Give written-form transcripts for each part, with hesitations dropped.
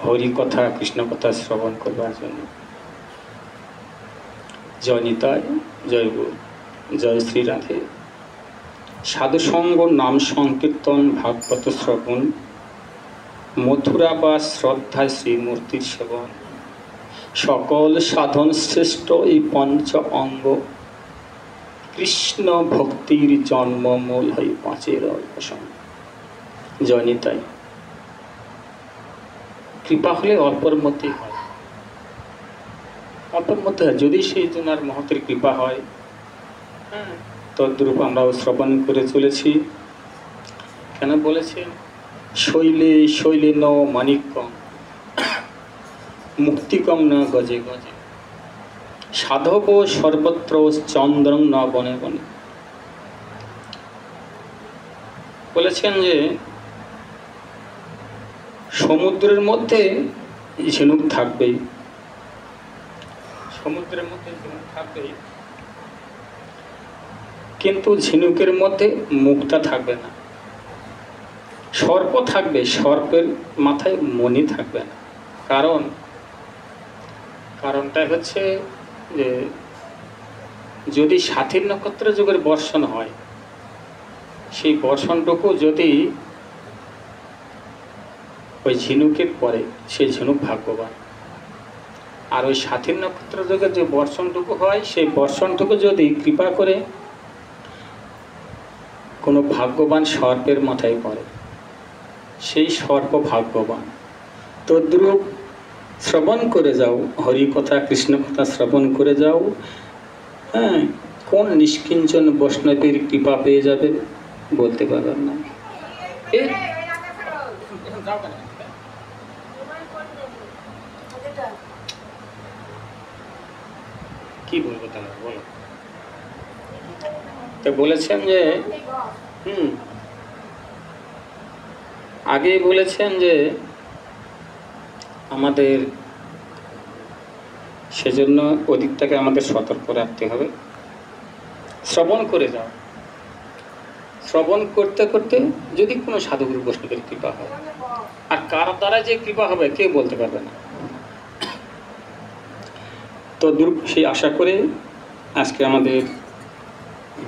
হরি কথা কৃষ্ণ কথা শ্রবণ করবার জন্য। জয় নিতাই, জয় গুরু, জয় শ্রী রাধে। সাধুসঙ্গ, নাম সংকীর্তন, ভাগবত শ্রবণ, মথুরা বা শ্রদ্ধায় শ্রীমূর্তির সেবন, সকল সাধন শ্রেষ্ঠ এই পঞ্চ অঙ্গ, কৃষ্ণ ভক্তির জন্মমূল হয় পাঁচের অল্পসঙ্গ। জয় নিতাই। কৃপা হলে অল্পর মধ্যেই হয়, অল্পর মধ্যে হয়, যদি সেই জনার মহতের কৃপা হয়। তদ্রূপ আমরাও শ্রবণ করে চলেছি। কেন বলেছেন? শৈলে শৈলে ন মানিক্যম, মুক্তিকম ন গজে গজে, সাধব সর্বত্র চন্দ্রং ন বনে বনে। বলেছেন যে সমুদ্রের মধ্যে ঝিনুক থাকবেই, সমুদ্রের মধ্যে ঝিনুক থাকবেই, কিন্তু ঝিনুকের মধ্যে মুক্তা থাকবে না। সর্প থাকবে, সর্পের মাথায় মণি থাকবে না। কারণটা হচ্ছে যে যদি সাথীর নক্ষত্র যুগের বর্ষণ হয়, সেই বর্ষণটুকু যদি ওই ঝিনুকের পরে, সেই ঝিনুক ভাগ্যবান। আর ওই সাথীর নক্ষত্র যুগের যে বর্ষণটুকু হয়, সেই বর্ষণটুকু যদি কৃপা করে কোনো ভাগ্যবান সর্পের মাথায় পড়ে, সেই সর্প ভাগ্যবান। তদ্রূপ শ্রবণ করে যাও, হরি কথা কৃষ্ণ কথা শ্রবণ করে যাও। কোন নিষ্কিঞ্চন বৈষ্ণবের কৃপা পেয়ে যাবে বলতে পারবেন না। কি বলবো তাহলে, বলো। তো বলেছেন যে আগেই বলেছেন যে আমাদের সেজন্য অধিকটাকে আমাদের সতর্ক রাখতে হবে। শ্রবণ করে যাও, শ্রবণ করতে করতে যদি কোনো সাধুগুরু বৈষ্ণবের কৃপা হয়, আর কার দ্বারা যে কৃপা হবে কেউ বলতে পারবে না। তো সেই আশা করে আজকে আমাদের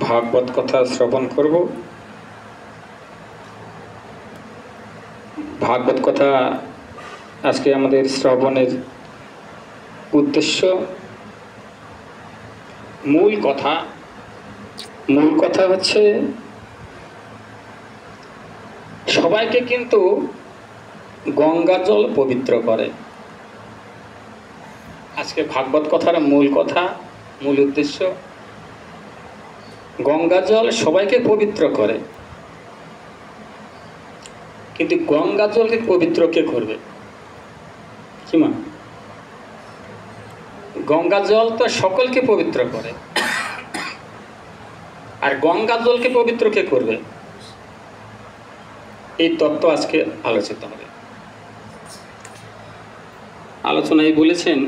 ভাগবত কথা শ্রবণ করব। ভাগবত কথা আজকে আমাদের শ্রবণের উদ্দেশ্য, মূল কথা হচ্ছে সবাইকে কিন্তু গঙ্গা জল পবিত্র করে। আজকে ভাগবত কথার মূল কথা, মূল উদ্দেশ্য, গঙ্গা জল সবাইকে পবিত্র করে, কিন্তু গঙ্গা জলকে পবিত্র কে করবে? কি মা? গঙ্গা জল তো সকলকে পবিত্র করে, আর গঙ্গা জলকে পবিত্র কে করবে? এই তত্ত্ব আজকে আলোচিত হবে। আলোচনায় বলেছেন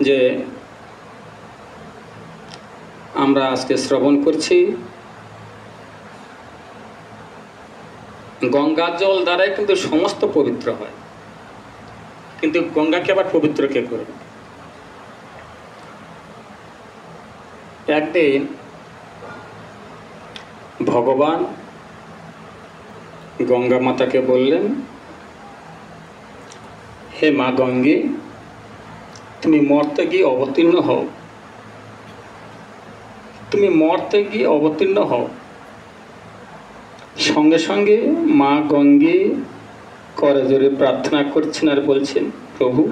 যে আমরা আজকে শ্রবণ করছি গঙ্গা জল দ্বারাই কিন্তু সমস্ত পবিত্র হয়, কিন্তু গঙ্গাকে আবার পবিত্র কে করবে? একদিন ভগবান গঙ্গা মাতাকে বললেন, হে মা গঙ্গে, তুমি মর্তে গিয়ে অবতীর্ণ হও, তুমি মর্তে গিয়ে অবতীর্ণ হও। সঙ্গে সঙ্গে মা গঙ্গে করজোড়ে প্রার্থনা করছেন আর বলছেন, প্রভু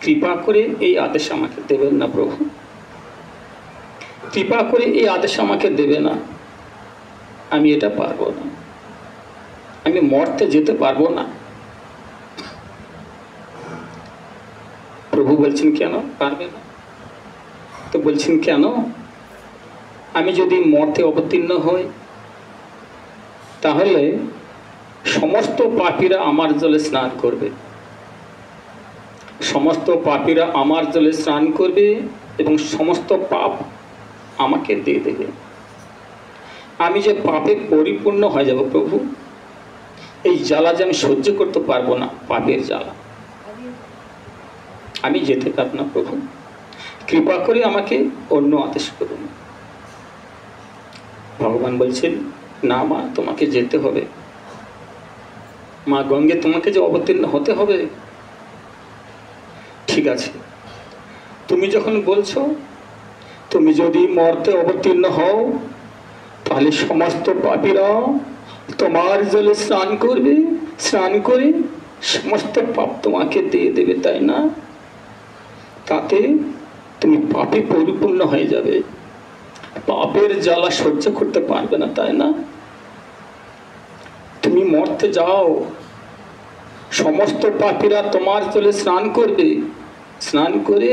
কৃপা করে এই আদেশ আমাকে দেবেন না, প্রভু কৃপা করে এই আদেশ আমাকে দেবে না, আমি এটা পারবো না, আমি মর্তে যেতে পারবো না। প্রভু বলছেন কেন পারবে না? তো বলছেন কেন? আমি যদি মর্তে অবতীর্ণ হই, তাহলে সমস্ত পাপীরা আমার জলে স্নান করবে, সমস্ত পাপীরা আমার জলে স্নান করবে এবং সমস্ত পাপ আমাকে দিয়ে দেবে। আমি যে পাপে পরিপূর্ণ হয়ে যাব প্রভু, এই জ্বালা যে আমি সহ্য করতে পারবো না, পাপের জ্বালা, আমি যেতে পারব না প্রভু, কৃপা করে আমাকে অন্য আদেশ করুন। ভগবান বলছেন, না মা, তোমাকে যেতে হবে, মা গঙ্গে তোমাকে যে অবতীর্ণ হতে হবে। ঠিক আছে, তুমি যখন বলছো, তুমি যদি মর্তে অবতীর্ণ হও, তাহলে সমস্ত পাপীরা তোমার জলে স্নান করবে, স্নান করে সমস্ত পাপ তোমাকে দিয়ে দেবে, তাই না? তাতে তুমি পাপে পরিপূর্ণ হয়ে যাবে, পাপের জ্বালা সহ্য করতে পারবে না, তাই না? তুমি মরতে যাও, সমস্ত পাপীরা তোমার জলে স্নান করবে, স্নান করে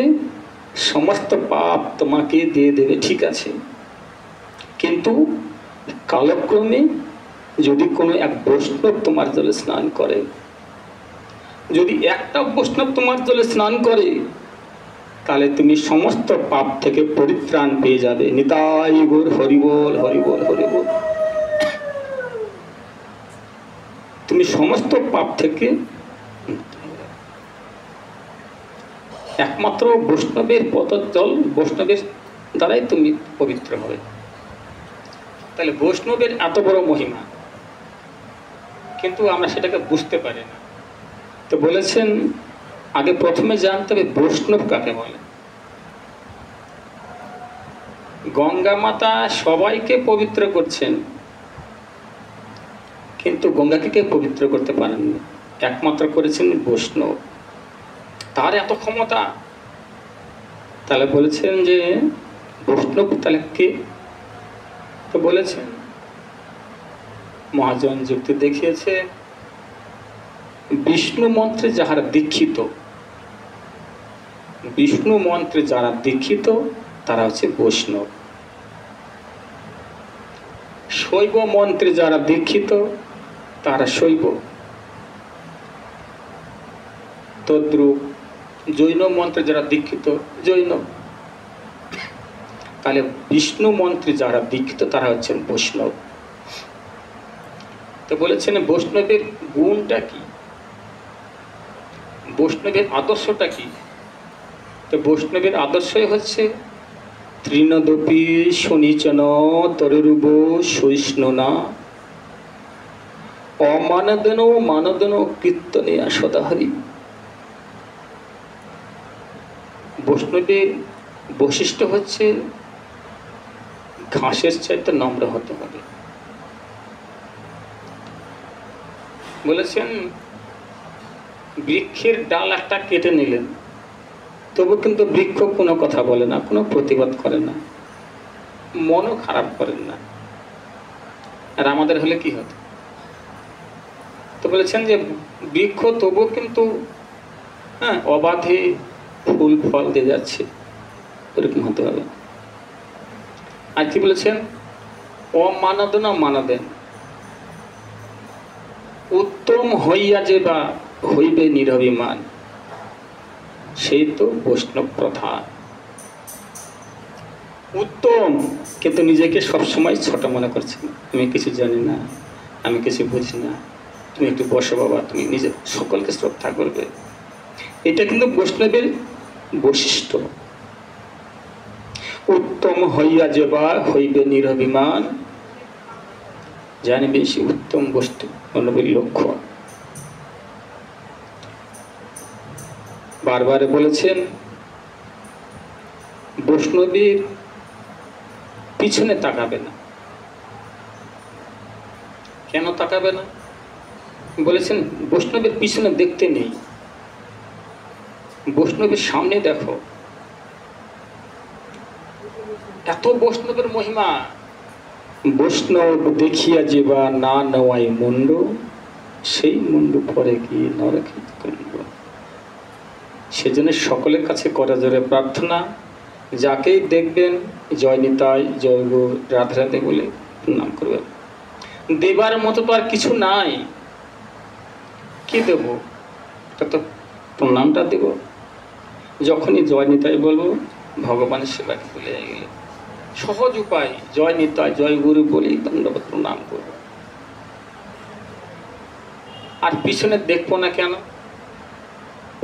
সমস্ত পাপ তোমাকে দিয়ে দেবে, ঠিক আছে। কিন্তু কালক্রমে যদি কোনো এক বৈষ্ণব তোমার জলে স্নান করে, যদি একটা বৈষ্ণব তোমার জলে স্নান করে, তাহলে তুমি সমস্ত পাপ থেকে পরিত্রাণ পেয়ে যাবে। নিতাই গৌর হরিবোল, হরিবোল, হরিবোল। তুমি সমস্ত পাপ থেকে একমাত্র বৈষ্ণবের পদজল, বৈষ্ণবের দ্বারাই তুমি পবিত্র হবে। তাহলে বৈষ্ণবের এত বড় মহিমা, কিন্তু আমরা সেটাকে বুঝতে পারি না। তো বলেছেন, আগে প্রথমে জানতে হবে বৈষ্ণব কাকে বলে। গঙ্গা মাতা সবাইকে পবিত্র করছেন, কিন্তু গঙ্গাকে কেউ পবিত্র করতে পারেননি, একমাত্র করেছেন বৈষ্ণব। তার এত ক্ষমতা। তাহলে বলেছেন যে বৈষ্ণব তাহলে কে? তো বলেছেন, মহাজন যুক্তি দেখিয়েছে, বিষ্ণু মন্ত্রে যাহারা দীক্ষিত, বিষ্ণু মন্ত্রে যারা দীক্ষিত তারা হচ্ছে বৈষ্ণব। শৈব মন্ত্রে যারা দীক্ষিত তারা শৈব। তদ্রূপ জৈন মন্ত্রে যারা দীক্ষিত জৈন। তাহলে বিষ্ণু মন্ত্রে যারা দীক্ষিত তারা হচ্ছেন বৈষ্ণব। তো বলেছেন বৈষ্ণবের গুণটা কি, বৈষ্ণবের আদর্শটা কি? তো বৈষ্ণবের আদর্শই হচ্ছে তৃণদপি শনিচন তরুব সহিষ্ণুনা অমানদন মানদন কীর্তনে সদাহরি। বৈষ্ণবের বৈশিষ্ট্য হচ্ছে ঘাসের চাইতে নম্র হতে হবে। বলেছেন বৃক্ষের ডাল একটা কেটে নিলেন, তবু কিন্তু বৃক্ষ কোনো কথা বলে না, কোনো প্রতিবাদ করে না, মনও খারাপ করেন না। আর আমাদের হলে কি হতো? তো বলেছেন যে বৃক্ষ তবু কিন্তু অবাধে ফুল ফল দিয়ে যাচ্ছে, ওরকম হতে হবে। আর কি বলেছেন? অমানদনা মানদেন, উত্তম হইয়া যে বা হইবে নিরভিমান, সেই তো বৈষ্ণব প্রথা। উত্তম, কিন্তু নিজেকে সবসময় ছোট মনে করছে, আমি কিছু জানি না, আমি কিছু বুঝি না, তুমি একটু বসো বাবা, তুমি নিজে সকলকে শ্রদ্ধা করবে। এটা কিন্তু বৈষ্ণবের বৈশিষ্ট্য। উত্তম হইয়া যে বা হইবে নিরভিমান, জানি বেশি উত্তম বস্তু মানবের লক্ষ্য। বারবার বলেছেন বৈষ্ণবের পিছনে তাকাবে না। কেন তাকাবে না? বলেছেন বৈষ্ণবের পিছনে দেখতে নেই, বৈষ্ণবের সামনে দেখো। এত বৈষ্ণবের মহিমা। বৈষ্ণব দেখিয়া যে বা না নেওয়াই মুন্ড, সেই মুন্ড পরে কি নরকে কুণ্ড। সেজন্য সকলের কাছে করা জোরে প্রার্থনা, যাকেই দেখবেন জয় নিতাই, জয় গৌর, রাধে রাধে বলে প্রণাম করবেন। দেবার মতো তো আর কিছু নাই, কি দেব? এটা তো প্রণামটা দেব। যখনই জয় নিতাই বলবো, ভগবানের সেবাকে ভুলে গেলে সহজ উপায়, জয় নিতাই জয় গুরু বলি দণ্ডবত প্রণাম করব। আর পিছনে দেখবো না কেন?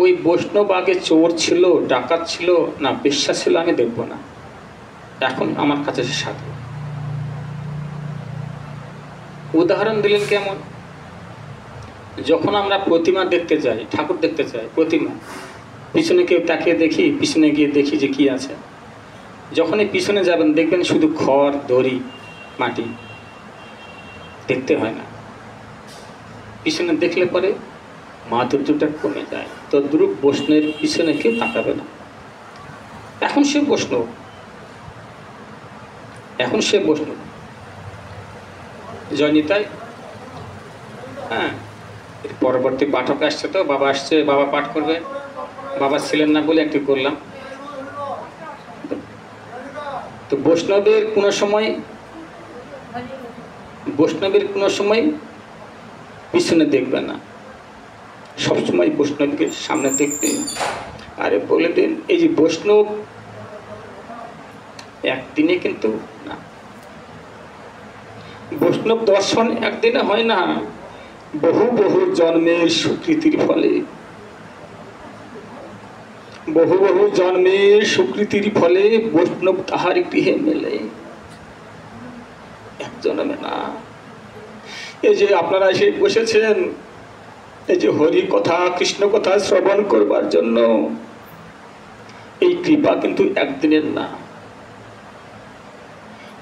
ওই বৈষ্ণব আগে চোর ছিল, ডাকাত ছিল না বেশ্যা ছিল আমি দেখবো না, এখন আমার কাছে সে সাধু। উদাহরণ দিলেন কেমন? যখন আমরা প্রতিমা দেখতে যাই, ঠাকুর দেখতে চাই, প্রতিমা পিছনে কেউ তাকিয়ে দেখি, পিছনে গিয়ে দেখি যে কি আছে। যখনই পিছনে যাবেন দেখবেন শুধু খড়, দড়ি, মাটি, দেখতে হয় না। পিছনে দেখলে পরে মাধুর্যটা কমে যায়। তো দ্রুপ বৈষ্ণবের পিছনে কেউ তাকাবে না। এখন সে বৈষ্ণব, এখন সে বৈষ্ণব। জয় নিতাই। হ্যাঁ, এর পরবর্তী পাঠক আসছে, তো বাবা আসছে, বাবা পাঠ করবে। বাবা ছিলেন না বলে একটু করলাম। তো বৈষ্ণবের কোনো সময় পিছনে দেখবে না, সবসময় বৈষ্ণবকে সামনে দেখবে। আরে বলে দিন, এই যে বৈষ্ণব একদিনে কিন্তু না, বৈষ্ণব দর্শন একদিনে হয় না, বহু বহু জন্মের স্বীকৃতির ফলে, বহু বহু জন্মের স্বীকৃতির ফলে বৈষ্ণব তাহার গৃহে মেলে, এক জন্মে না। এই যে আপনারা এসে বসেছেন, এই যে হরি কথা, কৃষ্ণ কথা শ্রবণ করবার জন্য, এই কৃপা কিন্তু একদিনের না,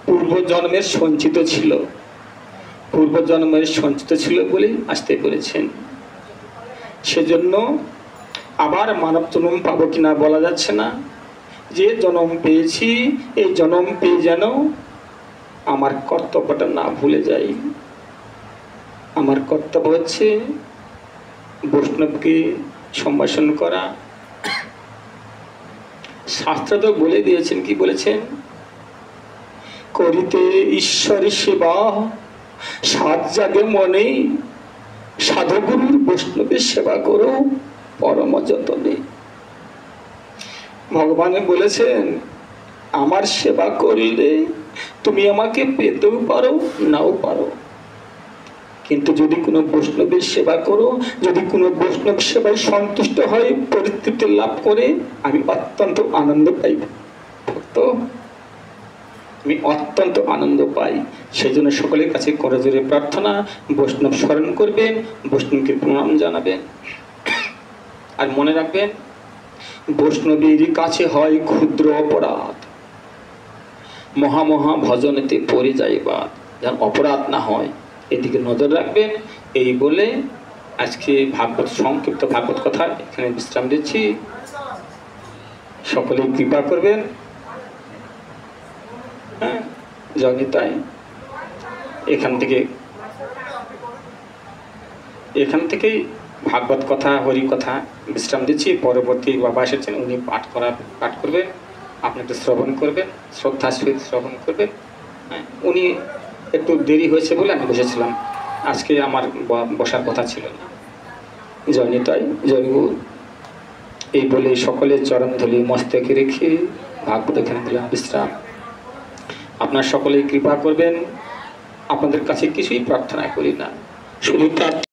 পূর্বজন্মের সঞ্চিত ছিল, পূর্বজন্মের সঞ্চিত ছিল বলে আসতে পেরেছেন। সেজন্য আবার মানব জন্ম পাবো কিনা বলা যাচ্ছে না। যে জন্ম পেয়েছি, এই জন্ম পেয়ে যেন আমার কর্তব্যটা না ভুলে যাই। আমার কর্তব্য হচ্ছে বৈষ্ণবকে সম্ভাষণ করা। শাস্ত্র তো বলে দিয়েছেন, কি বলেছেন? করিতে ঈশ্বরের সেবা সাত জাগে মনে, সাধুগুরুর বৈষ্ণবের সেবা করো পরম যতনে। ভগবান বলেছেন, আমার সেবা করলে তুমি আমাকে পেতেও পারো, নাও পারো, কিন্তু যদি কোনো বৈষ্ণবের সেবা করো, যদি কোনো বৈষ্ণব সেবায় সন্তুষ্ট হয়, পরিতৃপ্তি লাভ করে, আমি অত্যন্ত আনন্দ পাই। তো আমি অত্যন্ত আনন্দ পাই। সেই জন্য সকলের কাছে করজোড়ে প্রার্থনা, বৈষ্ণব স্মরণ করবেন, বৈষ্ণবকে প্রণাম জানাবেন। আর মনে রাখবেন, বৈষ্ণবের কাছে হয় ক্ষুদ্র অপরাধ, মহামহা ভজনেতে পড়ে যাইবাদ, যেন অপরাধ না হয়, এদিকে নজর রাখবেন। এই বলে আজকে ভাগবত, সংক্ষিপ্ত ভাগবত কথা এখানে বিশ্রাম দিচ্ছি। সকলেই কৃপা করবেন। হ্যাঁ, জয় নিতাই। এখান থেকেই ভাগবত কথা, হরি কথা বিশ্রাম দিচ্ছি। পরবর্তী বাবা এসেছেন, উনি পাঠ করবেন, আপনি একটু শ্রবণ করবেন, শ্রদ্ধার সহিত শ্রবণ করবেন। হ্যাঁ, উনি একটু দেরি হয়েছে বলে আমি বসেছিলাম, আজকে আমার বসার কথা ছিল না। জয় নিতাই, জয় গুরু। এই বলে সকলের চরণ ধুলি মস্তকে রেখে ভাগবত এখানে দিলাম বিশ্রাম। আপনার সকলেই কৃপা করবেন। আপনাদের কাছে কিছুই প্রার্থনা করি না, শুধু